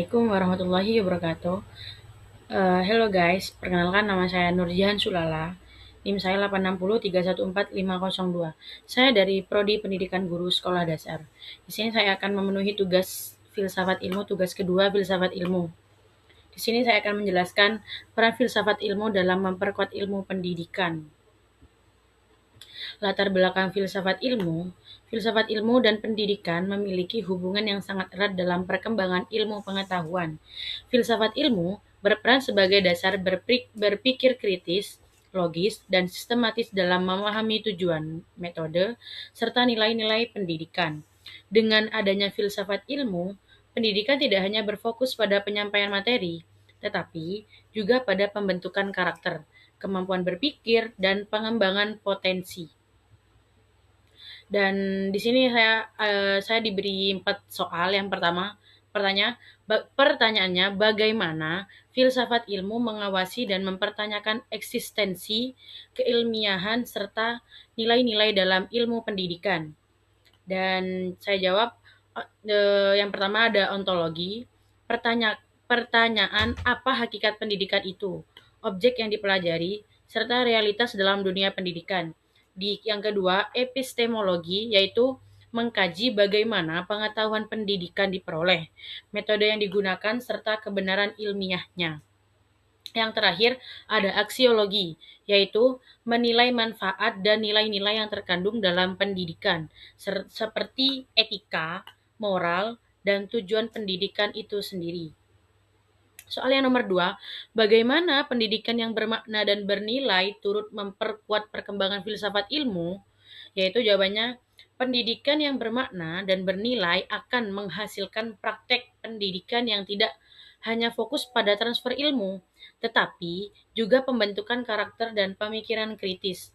Assalamualaikum warahmatullahi wabarakatuh. Hello guys, perkenalkan nama saya Nurjihan Sulala. NIM saya 860314502. Saya dari Prodi Pendidikan Guru Sekolah Dasar. Di sini saya akan memenuhi tugas filsafat ilmu, tugas kedua filsafat ilmu. Di sini saya akan menjelaskan peran filsafat ilmu dalam memperkuat ilmu pendidikan. Latar belakang filsafat ilmu dan pendidikan memiliki hubungan yang sangat erat dalam perkembangan ilmu pengetahuan. Filsafat ilmu berperan sebagai dasar berpikir kritis, logis, dan sistematis dalam memahami tujuan, metode, serta nilai-nilai pendidikan. Dengan adanya filsafat ilmu, pendidikan tidak hanya berfokus pada penyampaian materi, tetapi juga pada pembentukan karakter, kemampuan berpikir, dan pengembangan potensi. Dan di sini saya diberi 4 soal. Yang pertama, pertanyaannya bagaimana filsafat ilmu mengawasi dan mempertanyakan eksistensi, keilmiahan serta nilai-nilai dalam ilmu pendidikan. Dan saya jawab, yang pertama ada ontologi. Pertanyaan apa hakikat pendidikan itu, objek yang dipelajari, serta realitas dalam dunia pendidikan. Yang kedua, epistemologi, yaitu mengkaji bagaimana pengetahuan pendidikan diperoleh, metode yang digunakan, serta kebenaran ilmiahnya. Yang terakhir, ada aksiologi, yaitu menilai manfaat dan nilai-nilai yang terkandung dalam pendidikan, seperti etika, moral, dan tujuan pendidikan itu sendiri. Soal yang nomor 2, bagaimana pendidikan yang bermakna dan bernilai turut memperkuat perkembangan filsafat ilmu? Yaitu jawabannya, pendidikan yang bermakna dan bernilai akan menghasilkan praktek pendidikan yang tidak hanya fokus pada transfer ilmu, tetapi juga pembentukan karakter dan pemikiran kritis.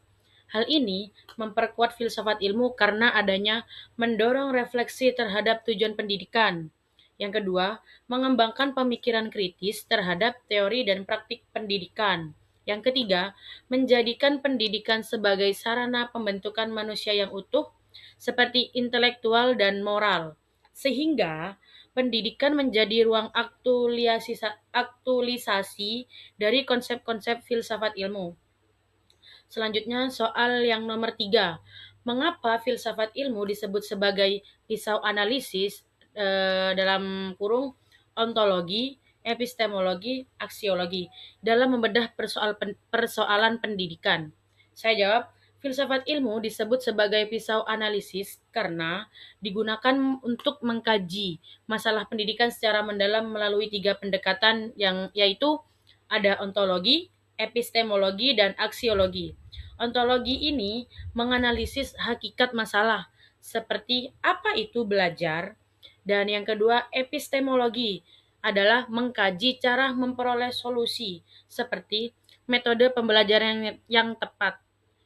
Hal ini memperkuat filsafat ilmu karena adanya mendorong refleksi terhadap tujuan pendidikan. Yang kedua, mengembangkan pemikiran kritis terhadap teori dan praktik pendidikan. Yang ketiga, menjadikan pendidikan sebagai sarana pembentukan manusia yang utuh, seperti intelektual dan moral, sehingga pendidikan menjadi ruang aktualisasi dari konsep-konsep filsafat ilmu. Selanjutnya soal yang nomor 3. Mengapa filsafat ilmu disebut sebagai pisau analisis, dalam kurung ontologi, epistemologi, aksiologi dalam membedah persoalan pendidikan? Saya jawab, filsafat ilmu disebut sebagai pisau analisis karena digunakan untuk mengkaji masalah pendidikan secara mendalam melalui 3 pendekatan yaitu ada ontologi, epistemologi, dan aksiologi. Ontologi ini menganalisis hakikat masalah, seperti apa itu belajar, dan yang kedua, epistemologi adalah mengkaji cara memperoleh solusi, seperti metode pembelajaran yang tepat.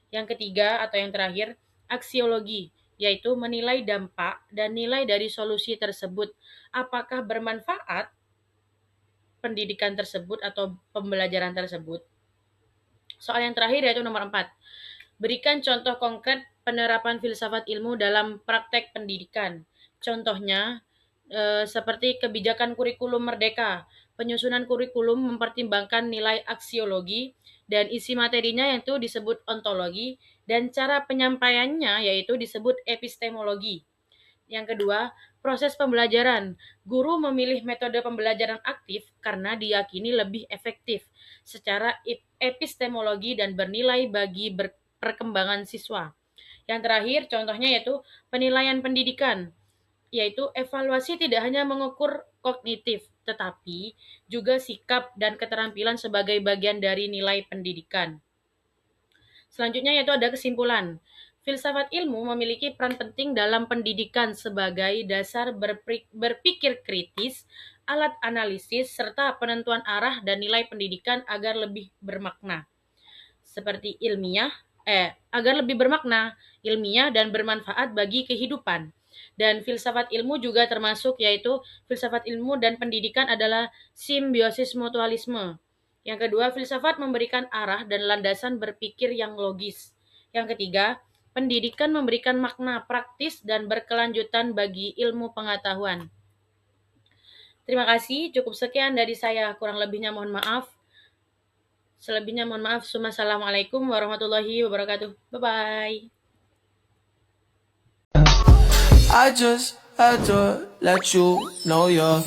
Yang ketiga atau yang terakhir, aksiologi, yaitu menilai dampak dan nilai dari solusi tersebut. Apakah bermanfaat pendidikan tersebut atau pembelajaran tersebut? Soal yang terakhir yaitu nomor 4. Berikan contoh konkret penerapan filsafat ilmu dalam praktek pendidikan. Contohnya, seperti kebijakan kurikulum merdeka. Penyusunan kurikulum mempertimbangkan nilai aksiologi dan isi materinya yaitu disebut ontologi, dan cara penyampaiannya yaitu disebut epistemologi. Yang kedua, proses pembelajaran. Guru memilih metode pembelajaran aktif karena diyakini lebih efektif secara epistemologi dan bernilai bagi perkembangan siswa. Yang terakhir, contohnya yaitu penilaian pendidikan, yaitu evaluasi tidak hanya mengukur kognitif, tetapi juga sikap dan keterampilan sebagai bagian dari nilai pendidikan. Selanjutnya yaitu ada kesimpulan. Filsafat ilmu memiliki peran penting dalam pendidikan sebagai dasar berpikir kritis, alat analisis, serta penentuan arah dan nilai pendidikan agar lebih bermakna. Agar lebih bermakna, ilmiah, dan bermanfaat bagi kehidupan. Dan filsafat ilmu juga termasuk, yaitu filsafat ilmu dan pendidikan adalah simbiosis mutualisme. Yang kedua, filsafat memberikan arah dan landasan berpikir yang logis. Yang ketiga, pendidikan memberikan makna praktis dan berkelanjutan bagi ilmu pengetahuan. Terima kasih, cukup sekian dari saya, kurang lebihnya mohon maaf. Selebihnya mohon maaf. Wassalamualaikum warahmatullahi wabarakatuh. Bye-bye. I just had to let you know you're